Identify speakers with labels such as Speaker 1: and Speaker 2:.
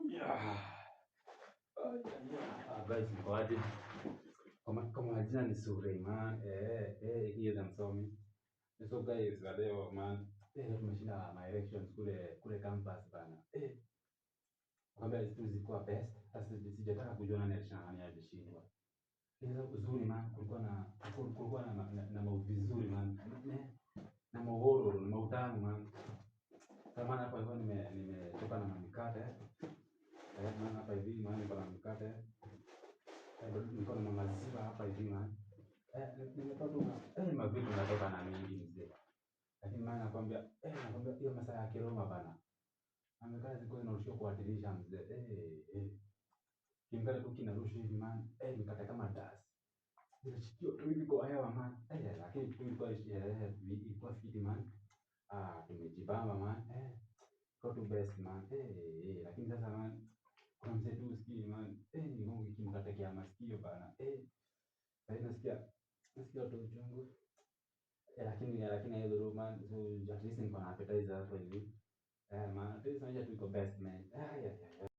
Speaker 1: Yeah. Guys, mkoaje? Kama majina ni Suleiman, hiyo na msomi. So guys, leo man, tumeshinda my elections kule campus bana. Kwamba hizo zilikuwa best. Sasa sijataka kujua nani alishinda nani alishindwa. Hizo uzuri man, kulikuwa na mambo vizuri man. Na mahoro, na mautamu man. Kama hapa hivyo nimetoka na mikate. Maana hapa hivi maana niko na mkate, niko na maziwa hapa hivi maana. Nimetoka tu mavitu natoka na mingi mzee. Lakini maana nakwambia hiyo masaa ya kiroma bana. Amekaa ziko zinarushwa kuadilisha mzee. Kimkate tu kinarusha hivi maana. Mikate kama dust. Zinashikio tu hivi kwa hewa maana. Lakini tu ilikuwa fiti maana. Tumejibamba maana. Got to best man. Lakini sasa man, kuna mzee tu usikii man. Ni Mungu kimkatekea masikio bana. Sasa nasikia tu uchungu. Lakini hiyo man, so at least niko na appetizer hapo hivi. Man, at least maisha tu iko best man.